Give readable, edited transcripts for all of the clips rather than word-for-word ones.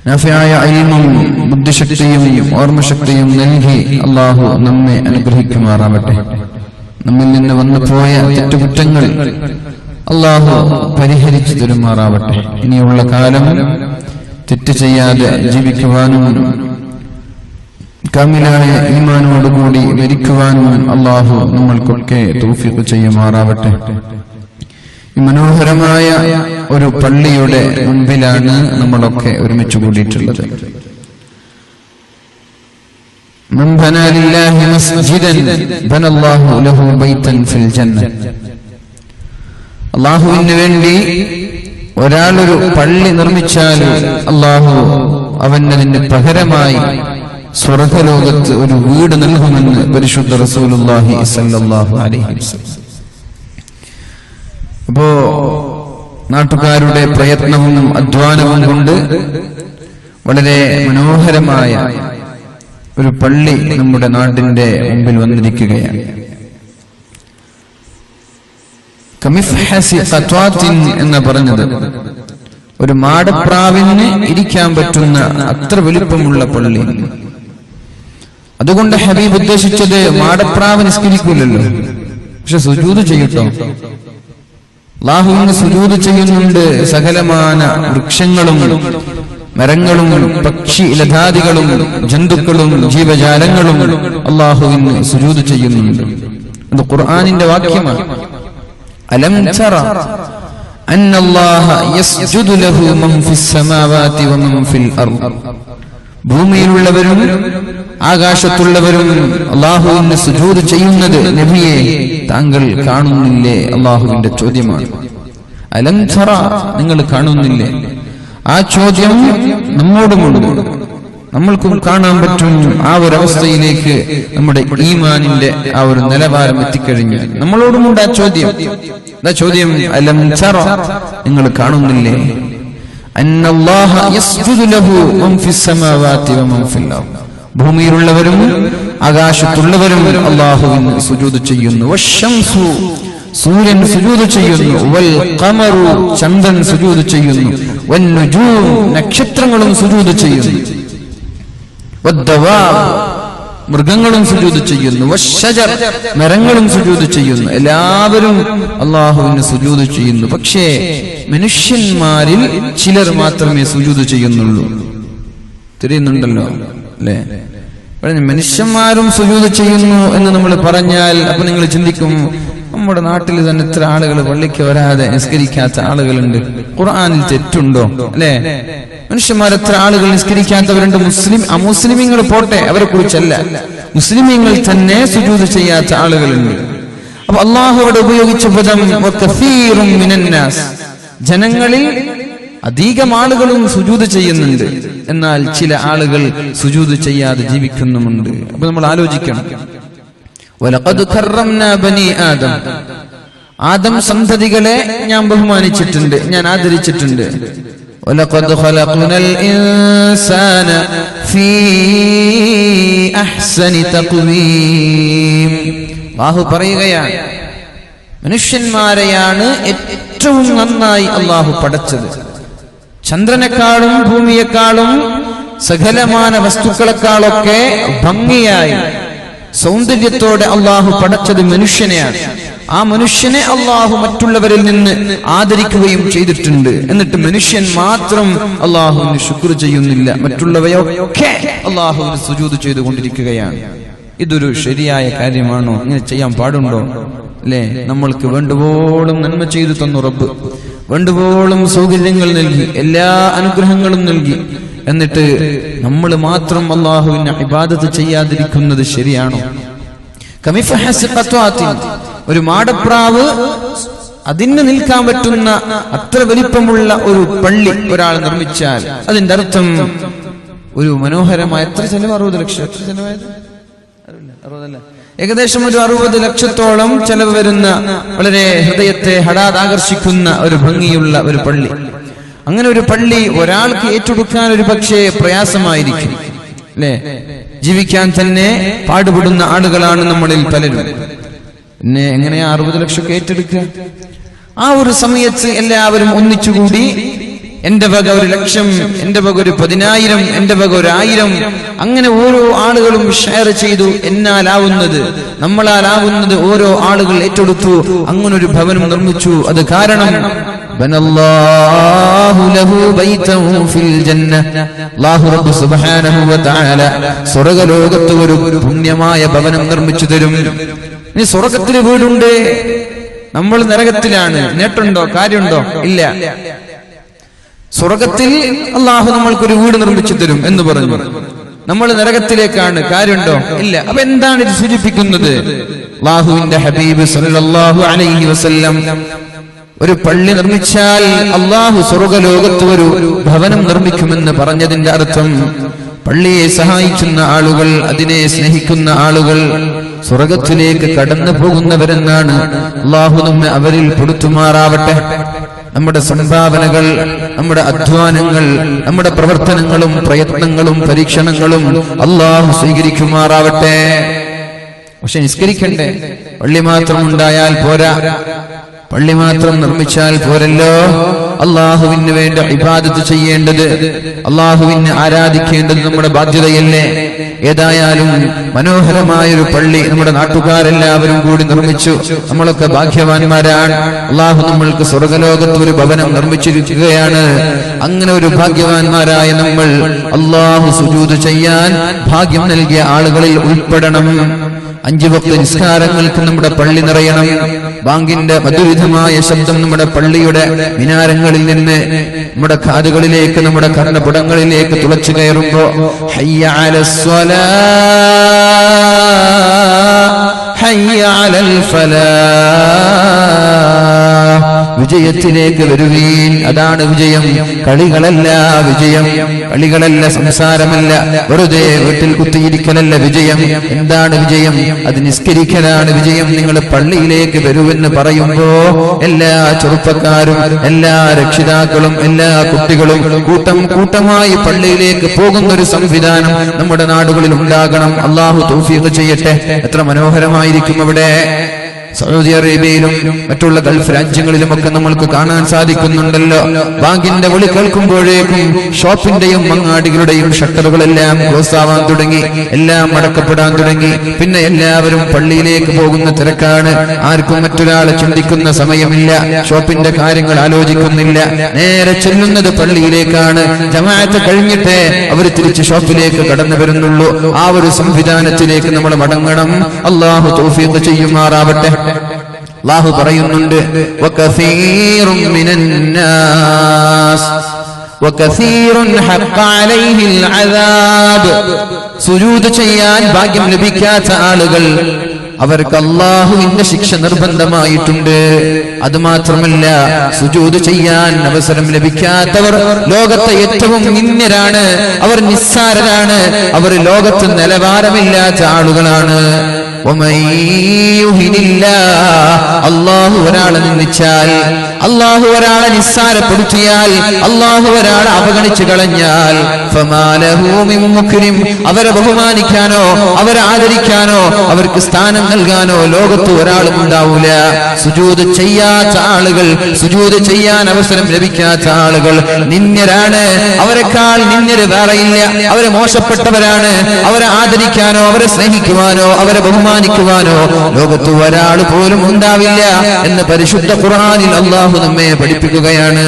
നാഫിയായ ഇൽമും ബുദ്ധിശക്തിയും ഓർമ്മശക്തിയും നൽകി അല്ലാഹു നമ്മെ അനുഗ്രഹിക്കുമാറാവട്ടെ. നമ്മിൽ നിന്ന് വന്നുപോയ തെറ്റുകുറ്റങ്ങൾ അല്ലാഹു പരിഹരിച്ചു തരുമാറാവട്ടെ. ഇനിയുള്ള കാലം തെറ്റ് ചെയ്യാതെ ജീവിക്കുവാനും കാമിലായ ഈമാനോടുകൂടി മരിക്കുവാനും അല്ലാഹു നമ്മൾക്കൊക്കെ തൗഫീഖ് ചെയ്യുമാറാവട്ടെ. ഈ മനോഹരമായ ഒരു പള്ളിയുടെ മുൻപിലാണ് നമ്മളൊക്കെ ഒരുമിച്ച് കൂടിയിട്ടുള്ളത്. മൻ ബനാ ലില്ലാഹി മസ്ജിദൻ ബനല്ലാഹു ലഹു ബൈതൻ ഫിൽ ജന്ന. അല്ലാഹുവിന് വേണ്ടി ഒരാളൊരു പള്ളി നിർമ്മിച്ചാൽ അല്ലാഹു അവനതിന് പകരമായി സ്വർഗ്ഗലോകത്ത് ഒരു വീട് നൽകുമെന്ന് പരിശുദ്ധ റസൂലുള്ളാഹി സ്വല്ലല്ലാഹു അലൈഹി വസല്ലം. അപ്പോ നാട്ടുകാരുടെ പ്രയത്നവും അധ്വാനവും കൊണ്ട് വളരെ മനോഹരമായ ഒരു പള്ളി നമ്മുടെ നാടിന്റെ മുമ്പിൽ വന്നിരിക്കുകയാണ്. കമിഫ്ഹസി ഖത്വാത്തിൻ എന്ന് പറഞ്ഞത് ഒരു മാടപ്രാവിന് ഇരിക്കാൻ പറ്റുന്ന അത്ര വലിപ്പമുള്ള പള്ളി. അതുകൊണ്ട് ഹബീബ് ഉദ്ദേശിച്ചത് മാടപ്രാവ് നിസ്കരിക്കൂലല്ലോ, പക്ഷെ സുജൂദ് ചെയ്യട്ടോ. അല്ലാഹുവിന് സുജൂദ് ചെയ്യുന്നുണ്ട്. സകലമാന വൃക്ഷങ്ങളും മരങ്ങളും പക്ഷി ലതാദികളും ജന്തുക്കളും ജീവജാലങ്ങളും അല്ലാഹുവിന് സുജൂദ് ചെയ്യുന്നുണ്ട്. അത് ഖുർആനിന്റെ വാക്യമാണ്. അലം തറ അന്നല്ലാഹ യസ്ജുദു ലഹു മൻ ഫിസ് സമാവാതി വമൻ ഫിൽ അർദ്. ഭൂമിയിലുള്ളവരും ആകാശത്തുള്ളവരും അല്ലാഹുവിന് സുജൂദ് ചെയ്യുന്നത് നബിയെ താങ്കൾ കാണുന്നില്ലേ? അല്ലാഹുവിന്റെ ചോദ്യമാണ്. അലം തറ, നിങ്ങൾ കാണുന്നില്ലേ? ആ ചോദ്യം നമ്മോടുമുണ്ട്. നമ്മൾക്കും കാണാൻ പറ്റും. ആ ഒരു അവസ്ഥയിലേക്ക് നമ്മുടെ ഈമാനിന്റെ ആ ഒരു നിലവാരം എത്തിക്കഴിഞ്ഞു. നമ്മളോടുമുണ്ട് ആ ചോദ്യം. ചോദ്യം അലം തറ, നിങ്ങൾ കാണുന്നില്ലേ? അന്നല്ലാഹ യസ്ജുദു ലഹു മൻ ഫിസ് സമാവാതി വമൻ ഫിൽ അർദ്. ഭൂമിയിലുള്ളവരും ആകാശത്തുള്ളവരും അല്ലാഹുവിന് സുജൂദ് ചെയ്യുന്നു. വശംസു, സൂര്യൻ സുജൂദ് ചെയ്യുന്നു. വൽ ഖമറു, ചന്ദ്രൻ സുജൂദ് ചെയ്യുന്നു. വന്നുജൂം, നക്ഷത്രങ്ങളും സുജൂദ് ചെയ്യുന്നു. വദ്ദവാബ്, മൃഗങ്ങളും സുജൂദ് ചെയ്യുന്നു. വശജർ, മരങ്ങളും സുജൂദ് ചെയ്യുന്നു. എല്ലാവരും അല്ലാഹുവിന് സുജൂദ് ചെയ്യുന്നു. പക്ഷേ മനുഷ്യന്മാരിൽ ചിലർ മാത്രമേ സുജൂദ് ചെയ്യുന്നുള്ളൂ. തിരിയുന്നുണ്ടല്ലോ അല്ലേ? മനുഷ്യന്മാരും സുജൂദ് ചെയ്യുന്നു എന്ന് നമ്മൾ പറഞ്ഞാൽ അപ്പൊ നിങ്ങൾ ചിന്തിക്കും, നമ്മുടെ നാട്ടിൽ തന്നെ എത്ര ആളുകൾ പള്ളിക്ക് വരാതെ നിസ്കരിക്കാത്ത ആളുകളുണ്ട്. ഖുർആനിൽ തെറ്റുണ്ടോ? അല്ലെ? മനുഷ്യന്മാർ എത്ര ആളുകൾ നിസ്കരിക്കാത്തവരുണ്ട്. അമുസ്ലിമീങ്ങൾ പോട്ടെ, അവരെ കുറിച്ചല്ല, മുസ്ലിമീങ്ങൾ തന്നെ സുജൂദ് ചെയ്യാത്ത ആളുകളുണ്ട്. അപ്പൊ അല്ലാഹു അവിടെ ഉപയോഗിച്ച പദം വകസീറും മിനന്നാസ്, ജനങ്ങളിൽ അധികം ആളുകളും സുജൂദ് ചെയ്യുന്നുണ്ട്, എന്നാൽ ചില ആളുകൾ സുജൂദ് ചെയ്യാതെ ജീവിക്കുന്നുമുണ്ട്. അപ്പൊ നമ്മൾ ആലോചിക്കണം. വലഖദ് കറംനാ ബനി ആദം, ആദം സന്തതികളെ ഞാൻ ബഹുമാനിച്ചിട്ടുണ്ട്, ഞാൻ ആദരിച്ചിട്ടുണ്ട്. വലഖദ് ഖലഖ്നൽ ഇൻസാന ഫീ അഹ്സനി തഖ്വീം. അല്ലാഹു പറയുകയാണ്, മനുഷ്യന്മാരെയാണ് ഏറ്റവും നന്നായി അല്ലാഹു പടച്ചത്. ചന്ദ്രനെക്കാളും ഭൂമിയെക്കാളും സകലമാന വസ്തുക്കളെക്കാളൊക്കെ ഭംഗിയായി സൗന്ദര്യത്തോടെ അല്ലാഹു പടച്ചത് മനുഷ്യനെയാണ്. ആ മനുഷ്യനെ അല്ലാഹു മറ്റുള്ളവരിൽ നിന്ന് ആദരിക്കുകയും ചെയ്തിട്ടുണ്ട്. എന്നിട്ട് മനുഷ്യൻ മാത്രം അല്ലാഹുവിന് ശുക്ർ ചെയ്യുന്നില്ല, മറ്റുള്ളവയൊക്കെ അല്ലാഹുവിന് സുജൂദ് ചെയ്തുകൊണ്ടിരിക്കുകയാണ്. ഇതൊരു ശരിയായ കാര്യമാണോ? ഇങ്ങനെ ചെയ്യാൻ പാടുണ്ടോ? അല്ലേ? നമ്മൾക്ക് വേണ്ടുവോളം നന്മ ചെയ്തു തന്നു റബ്ബ്, വേണ്ടുവോളം സൗകര്യങ്ങൾ നൽകി, എല്ലാ അനുഗ്രഹങ്ങളും നൽകി. എന്നിട്ട് നമ്മൾ മാത്രം അല്ലാഹുവിനെ ഇബാദത്ത് ചെയ്യാതിരിക്കുന്നത് ശരിയാണോ? ഒരു മാടപ്രാവ് അതിന് നിൽക്കാൻ പറ്റുന്ന അത്ര വലിപ്പമുള്ള ഒരു പള്ളി ഒരാൾ നിർമ്മിച്ചാൽ അതിന്റെ അർത്ഥം ഒരു മനോഹരമായ എത്ര ചെലവ്? 60 ലക്ഷം. എത്ര ചെലവായത്? 60 ഏകദേശം ഒരു 60 ലക്ഷത്തോളം ചെലവ് വരുന്ന വളരെ ഹൃദയത്തെ ഹഠാത് ആകർഷിക്കുന്ന ഒരു ഭംഗിയുള്ള ഒരു പള്ളി. അങ്ങനെ ഒരു പള്ളി ഒരാൾക്ക് ഏറ്റെടുക്കാൻ ഒരു പക്ഷേ പ്രയാസമായിരിക്കും, അല്ലെ? ജീവിക്കാൻ തന്നെ പാടുപെടുന്ന ആളുകളാണ് നമ്മളിൽ പലരും. പിന്നെ എങ്ങനെയാ 60 ലക്ഷം ഏറ്റെടുക്കുക? ആ ഒരു സമയത്ത് എല്ലാവരും ഒന്നിച്ചുകൂടി എന്റെ വക 1,00,000, എന്റെ വക 10,000, എന്റെ വക 1,000, അങ്ങനെ ഓരോ ആളുകളും ഷെയർ ചെയ്തു. എന്നാലാവുന്നത്, നമ്മളാലാവുന്നത് ഓരോ ആളുകൾ ഏറ്റെടുത്തു. അങ്ങനൊരു ഭവനം നിർമ്മിച്ചു. അത് കാരണം ബനല്ലാഹു ലഹു ബൈതൻ ഫിൽ ജന്ന, അല്ലാഹു റബ്ബ് സുബ്ഹാനഹു വ തആല സ്വർഗ്ഗലോകത്ത് ഒരു പുണ്യമായ ഭവനം നിർമ്മിച്ചു തരും. ഇനി സ്വർഗ്ഗത്തിൽ വീടുണ്ട്, നമ്മൾ നരകത്തിലാണ്. നേട്ടുണ്ടോ? കാര്യമുണ്ടോ? ഇല്ല. സ്വർഗ്ഗത്തിൽ അല്ലാഹു നമ്മൾക്കൊരു വീട് നിർമ്മിച്ചു തരും എന്ന് പറഞ്ഞു. നമ്മൾ നരകത്തിലേക്കാണ്. കാര്യമുണ്ടോ? ഇല്ല. അപ്പൊ എന്താണ് ഇത് സൂചിപ്പിക്കുന്നത്? അല്ലാഹുവിന്റെ ഹബീബ് സല്ലല്ലാഹു അലൈഹി വസല്ലം ഒരു പള്ളി നിർമ്മിച്ചാൽ അല്ലാഹു സ്വർഗ്ഗലോകത്ത് ഒരു ഭവനം നിർമ്മിക്കുമെന്ന് പറഞ്ഞതിന്റെ അർത്ഥം, പള്ളിയെ സഹായിക്കുന്ന ആളുകൾ, അതിനെ സ്നേഹിക്കുന്ന ആളുകൾ സ്വർഗ്ഗത്തിലേക്ക് കടന്നു പോകുന്നവരെന്നാണ്. അല്ലാഹു നമ്മെ അവരിൽ പെടുത്തുമാറാവട്ടെ. നമ്മുടെ സംഭാവനകൾ, നമ്മുടെ അധ്വാനങ്ങൾ, നമ്മുടെ പ്രവർത്തനങ്ങളും പ്രയത്നങ്ങളും പരീക്ഷണങ്ങളും അല്ലാഹു സ്വീകരിക്കുമാറാവട്ടെ. പക്ഷെ നിസ്കരിക്കണ്ടേ? പള്ളി മാത്രം ഉണ്ടായാൽ പോരാ, പള്ളി മാത്രം നിർമ്മിച്ചാൽ പോരല്ലോ. അള്ളാഹുവിന് വേണ്ടി ഇബാദത്ത് ചെയ്യേണ്ടത്, അള്ളാഹുവിനെ ആരാധിക്കേണ്ടത് നമ്മുടെ ബാധ്യതയല്ലേ? ഏതായാലും മനോഹരമായൊരു പള്ളി നമ്മുടെ നാട്ടുകാരെല്ലാവരും കൂടി നിർമ്മിച്ചു. നമ്മളൊക്കെ ഭാഗ്യവാന്മാരാണ്. അള്ളാഹു നമ്മൾക്ക് സ്വർഗ്ഗലോകത്ത് ഒരു ഭവനം നിർമ്മിച്ചിരിക്കുകയാണ്. അങ്ങനെ ഒരു ഭാഗ്യവാന്മാരായ നമ്മൾ അള്ളാഹു സുജൂദ് ചെയ്യാൻ ഭാഗ്യം നൽകിയ ആളുകളിൽ ഉൾപ്പെടണം. 5 വക്ത് നിസ്കാരങ്ങൾക്ക് നമ്മുടെ പള്ളി നിറയണം. ബാങ്കിന്റെ മധുരിതമായ ശബ്ദം നമ്മുടെ പള്ളിയുടെ മിനാരങ്ങളിൽ നിന്ന് നമ്മുടെ കാതുകളിലേക്ക്, നമ്മുടെ കർണപുടങ്ങളിലേക്ക് തുളച്ചു കയറുമ്പോ ഹയ്യ അലസ്സലാ ഹയ്യ അലൽ ഫലാഹ്, വിജയത്തിലേക്ക് വരുവീൻ. അതാണ് വിജയം. കളികളല്ല വിജയം, കളികളല്ല, സംസാരമല്ല, വെറുതെ വീട്ടിൽ കുത്തിയിരിക്കലല്ല വിജയം. എന്താണ് വിജയം? അത് നിസ്കരിക്കലാണ് വിജയം. നിങ്ങൾ പള്ളിയിലേക്ക് വരുമെന്ന് പറയുമ്പോ എല്ലാ ചെറുപ്പക്കാരും, എല്ലാ രക്ഷിതാക്കളും, എല്ലാ കുട്ടികളും കൂട്ടം കൂട്ടമായി പള്ളിയിലേക്ക് പോകുന്ന ഒരു സംവിധാനം നമ്മുടെ നാടുകളിൽ ഉണ്ടാകണം. അല്ലാഹു തൗഫീഖ് ചെയ്യട്ടെ. എത്ര മനോഹരമായിരിക്കും അവിടെ. സൗദി അറേബ്യയിലും മറ്റുള്ള ഗൾഫ് രാജ്യങ്ങളിലുമൊക്കെ നമ്മൾക്ക് കാണാൻ സാധിക്കുന്നുണ്ടല്ലോ. ബാങ്കിന്റെ വിളി കേൾക്കുമ്പോഴേക്കും ഷോപ്പിന്റെയും അങ്ങാടികളുടെയും ഷട്ടറുകളെല്ലാം ക്ലോസ് ആവാൻ തുടങ്ങി, എല്ലാം അടക്കപ്പെടാൻ തുടങ്ങി. പിന്നെ എല്ലാവരും പള്ളിയിലേക്ക് പോകുന്ന തിരക്കാണ്. ആർക്കും മറ്റൊരാളെ ചിന്തിക്കുന്ന സമയമില്ല, ഷോപ്പിന്റെ കാര്യങ്ങൾ ആലോചിക്കുന്നില്ല. നേരെ ചെല്ലുന്നത് പള്ളിയിലേക്കാണ്. ജമാഅത്ത് കഴിഞ്ഞിട്ടേ അവർ തിരിച്ച് ഷോപ്പിലേക്ക് കടന്നു വരുന്നുള്ളൂ. ആ ഒരു സംവിധാനത്തിലേക്ക് നമ്മൾ മടങ്ങണം. അല്ലാഹു തൗഫീഖ് ചെയ്യുമാറാവട്ടെ. അല്ലാഹു പറയുന്നുണ്ട്, വകസീറുൻ മിനന്നാസ് വകസീറുൻ ഹഖ്ഖ അലൈഹിൽ അദാബ്. സുജൂദ് ചെയ്യാൻ ഭാഗ്യം ലഭിക്കാത്ത ആളുകൾ, അവർക്ക് അല്ലാഹുവിന്റെ ശിക്ഷ നിർബന്ധമായിട്ടുണ്ട്. അതുമാത്രമല്ല, സുജൂദ് ചെയ്യാൻ അവസരം ലഭിക്കാത്തവർ ലോകത്തെ ഏറ്റവും നിന്ദ്യരാണ്, അവർ നിസ്സാരരാണ്, അവർ ലോകത്ത് നിലവാരമില്ലാത്ത ആളുകളാണ്. അല്ലാഹു ഒരാളെ നിന്ദിച്ചാൽ, അല്ലാഹു ഒരാളെ നിസ്സാരപ്പെടുത്തിയാൽ, അല്ലാഹു ഒരാളെ അവഗണിച്ചു കളഞ്ഞാൽ, അവരെ ബഹുമാനിക്കാനോ അവരെ ആദരിക്കാനോ അവർക്ക് സ്ഥാനം നൽകാനോ ലോകത്ത് ഒരാളും ഉണ്ടാവൂല. സുജൂദ് ചെയ്യാത്ത ആളുകൾ, സുജൂദ് ചെയ്യാൻ അവസരം ലഭിക്കാത്ത ആളുകൾ നിന്ദ്യരാണ്. അവരെക്കാൾ നിന്ദ്യര് വേറെയില്ല. അവരെ മോശപ്പെട്ടവരാണ്. അവരെ ആദരിക്കാനോ അവരെ സ്നേഹിക്കുവാനോ അവരെ ബഹുമാനിക്കുവാനോ ലോകത്ത് ഒരാൾ പോലും ഉണ്ടാവില്ല എന്ന് പരിശുദ്ധ ഖുർആനിൽ അല്ലാഹു നമ്മെ പഠിപ്പിക്കുകയാണ്.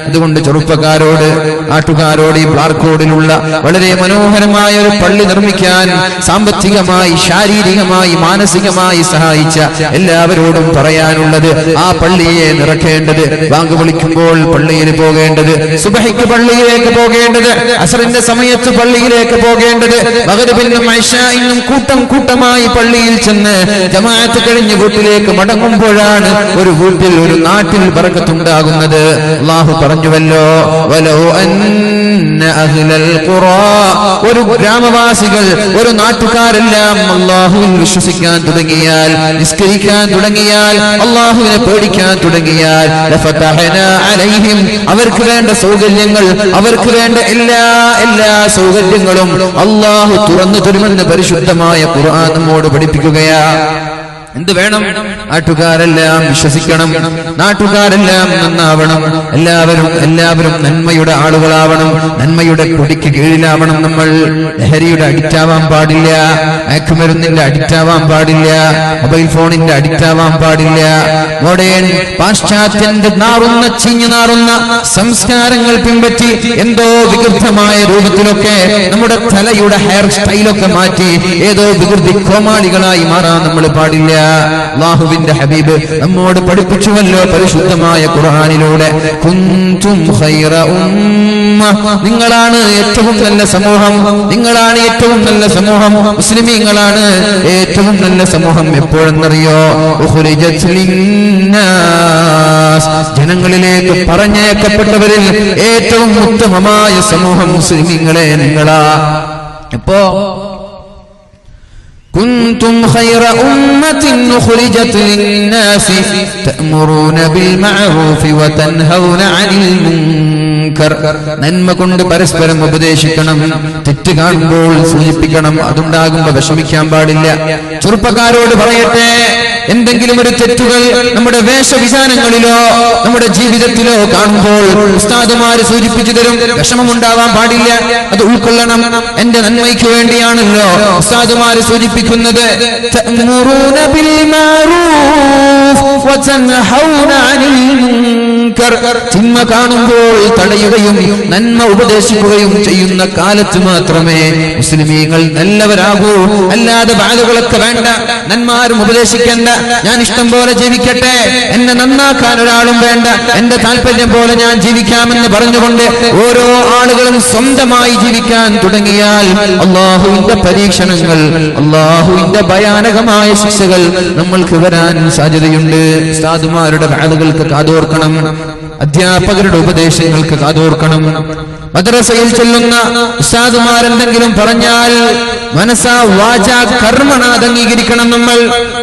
അതുകൊണ്ട് ചെറുപ്പക്കാരോട്, നാട്ടുകാരോട്, ഈ ബ്ലാർക്കോഡിലുള്ള വളരെ മനോഹരമായ ഒരു പള്ളി നിർമ്മിക്കാൻ സാമ്പത്തികമായി, ശാരീരികമായി, മാനസികമായി സഹായിച്ച എല്ലാവരോടും പറയാനുള്ളത്, ആ പള്ളിയെ നിറക്കേണ്ടത്, ബാങ്ക് വിളിക്കുമ്പോൾ പള്ളിയിൽ പോകേണ്ടത്, സുബഹിക്ക് പള്ളിയിലേക്ക് പോകേണ്ടത്, അസ്റിന്റെ സമയത്ത് പള്ളിയിലേക്ക് പോകേണ്ടത്, മഗ്രിബിനും ഇശാഇനും കൂട്ടം കൂട്ടമായി പള്ളിയിൽ ചെന്ന് ജമാഅത്ത് കഴിഞ്ഞ് വീട്ടിലേക്ക് മടങ്ങുമ്പോഴാണ് ഒരു വീട്ടിൽ, ഒരു നാട്ടിൽ ബറക്കത്തുണ്ടാകുന്നത്. അല്ലാഹു പറഞ്ഞുവല്ലോ, വലൗ അന്ന അഹ്ലൽ ഖുറാ, ഒരു ഗ്രാമവാസികൾ, ഒരു നാട്ടുകാരെല്ലാം അല്ലാഹുവിൽ വിശ്വസിക്കാൻ തുടങ്ങിയാൽ, നിസ്കരിക്കാൻ തുടങ്ങിയാൽ, അല്ലാഹുവിനെ പേടിക്കാൻ തുടങ്ങിയാൽ, ലഫതഹനാ അലൈഹിം, അവർക്ക് വേണ്ട സൗകര്യങ്ങൾ, അവർക്ക് വേണ്ട എല്ലാ സൗകര്യങ്ങളും അല്ലാഹു തുറന്നു തരുമെന്ന് പരിശുദ്ധമായ ഖുർആൻ നമ്മോട് പഠിപ്പിക്കുകയാ. എന്ത് വേണം? നാട്ടുകാരെല്ലാം വിശ്വസിക്കണം, നാട്ടുകാരെല്ലാം നന്നാവണം, എല്ലാവരും നന്മയുടെ ആളുകളാവണം, നന്മയുടെ കൊടിക്ക് കീഴിലാവണം. നമ്മൾ ലഹരിയുടെ അഡിക്റ്റാവാൻ പാടില്ല, മയക്കുമരുന്നിന്റെ അഡിക്റ്റാവാൻ പാടില്ല, മൊബൈൽ ഫോണിന്റെ അഡിക്റ്റാവാൻ പാടില്ല. മോഡേൺ പാശ്ചാത്യന്റെ നാറുന്ന ചീഞ്ഞു നാറുന്ന സംസ്കാരങ്ങൾ പിൻപറ്റി എന്തോ വികൃതമായ രൂപത്തിലൊക്കെ നമ്മുടെ തലയുടെ ഹെയർ സ്റ്റൈലൊക്കെ മാറ്റി ഏതോ വികൃതി കോമാളികളായി മാറാൻ നമ്മൾ പാടില്ല. അല്ലാഹുവിന്റെ ഹബീബ് നമ്മോട് പഠിപ്പിച്ചുവല്ലോ പരിശുദ്ധമായ ഖുർആനിലൂടെ, കുന്തും ഖൈറ ഉമ്മ, നിങ്ങളാണ് ഏറ്റവും നല്ല സമൂഹം, നിങ്ങളാണ് ഏറ്റവും നല്ല സമൂഹം, മുസ്ലിമീങ്ങളാണ് ഏറ്റവും നല്ല സമൂഹം. എപ്പോഴെന്നറിയോ? ഉഖ്രിജത് ലിന്നാസ്, ജനങ്ങളിലേക്ക് പറഞ്ഞയക്കപ്പെട്ടവരിൽ ഏറ്റവും ഉത്തമമായ സമൂഹം മുസ്ലിമീങ്ങളെ നിങ്ങളാ. എപ്പോ? كنتم خير أمة أخرجت للناس تأمرون بالمعروف وتنهون عن المنكر. നന്മ കൊണ്ട് പരസ്പരം ഉപദേശിക്കണം, തെറ്റ് കാണുമ്പോൾ സൂചിപ്പിക്കണം, അതുണ്ടാകുമ്പോൾ വിഷമിക്കാൻ പാടില്ല. ചെറുപ്പക്കാരോട് പറയട്ടെ, എന്തെങ്കിലും ഒരു തെറ്റുകൾ നമ്മുടെ വേഷവിധാനങ്ങളിലോ നമ്മുടെ ജീവിതത്തിലോ കാണുമ്പോൾ ഉസ്താദുമാര് സൂചിപ്പിച്ചു തരും, വിഷമമുണ്ടാവാൻ പാടില്ല, അത് ഉൾക്കൊള്ളണം. എന്റെ നന്മയ്ക്ക് വേണ്ടിയാണല്ലോ ഉസ്താദുമാര് സൂചിപ്പിക്കുന്നത്. തഅ്മുറൂന ബിൽ മഅറൂഫ് വതൻഹൗന അനിൽ മുൻകർ, തിന്മ കാണുമ്പോൾ തടയുകയും നന്മ ഉപദേശിക്കുകയും ചെയ്യുന്ന കാലത്ത് മാത്രമേ മുസ്ലിമീങ്ങൾ നല്ലവരാകൂ. അല്ലാതെ ബാധകളൊക്കെ വേണ്ട, നന്മാരും ഉപദേശിക്കേണ്ട, ഞാൻ ഇഷ്ടം പോലെ ജീവിക്കട്ടെ, എന്നെ നന്നാക്കാൻ ഒരാളും വേണ്ട, എന്റെ താല്പര്യം പോലെ ഞാൻ ജീവിക്കാമെന്ന് പറഞ്ഞുകൊണ്ട് ഓരോ ആളുകളും സ്വന്തമായി ജീവിക്കാൻ തുടങ്ങിയാൽ അള്ളാഹുവിന്റെ പരീക്ഷണങ്ങൾ, അള്ളാഹുവിന്റെ ഭയാനകമായ ശിക്ഷകൾ നമ്മൾക്ക് വരാൻ സാധ്യതയുണ്ട്. ഉസ്താദുമാരുടെ വാദകൾക്ക് കാതോർക്കണം, അധ്യാപകരുടെ ഉപദേശങ്ങൾക്ക് കാതോർക്കണം. മദ്രസയിൽ ചെല്ലുന്ന ഉസ്താദുമാരെന്തെങ്കിലും പറഞ്ഞാൽ മനസ്സാ വാചാ കർമ്മണ അംഗീകരിക്കണം. നമ്മൾ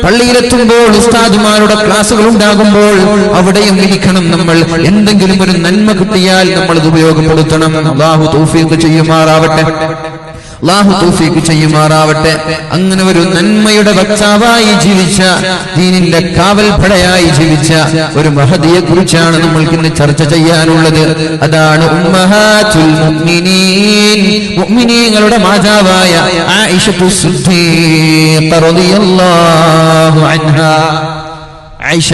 പള്ളിയിലെത്തുമ്പോൾ ഉസ്താദുമാരുടെ ക്ലാസുകൾ ഉണ്ടാകുമ്പോൾ അവിടെയും ഇരിക്കണം. നമ്മൾ എന്തെങ്കിലും ഒരു നന്മ കിട്ടിയാൽ നമ്മൾ അത് ഉപയോഗപ്പെടുത്തണം. അല്ലാഹു തൗഫീഖ് ചെയ്യുമാറാവട്ടെ, അല്ലാഹു തൗഫീഖ് ചെയ്യുമാറാവട്ടെ. അങ്ങനെ ഒരു നന്മയുടെ വക്താവായി ജീവിച്ച, ദീനിന്റെ കാവൽപ്പടയായി ജീവിച്ച ഒരു മഹദിയെ കുറിച്ചാണ് നമ്മൾക്ക് ഇന്ന് ചർച്ച ചെയ്യാനുള്ളത്. അതാണ് ഉമ്മഹാത്തുൽ മുഅ്മിനീൻ, മുഅ്മിനീങ്ങളുടെ മാതാവായ ആയിഷത്തു സിദ്ദീഖ റളിയല്ലാഹു അൻഹാ. ആയിഷ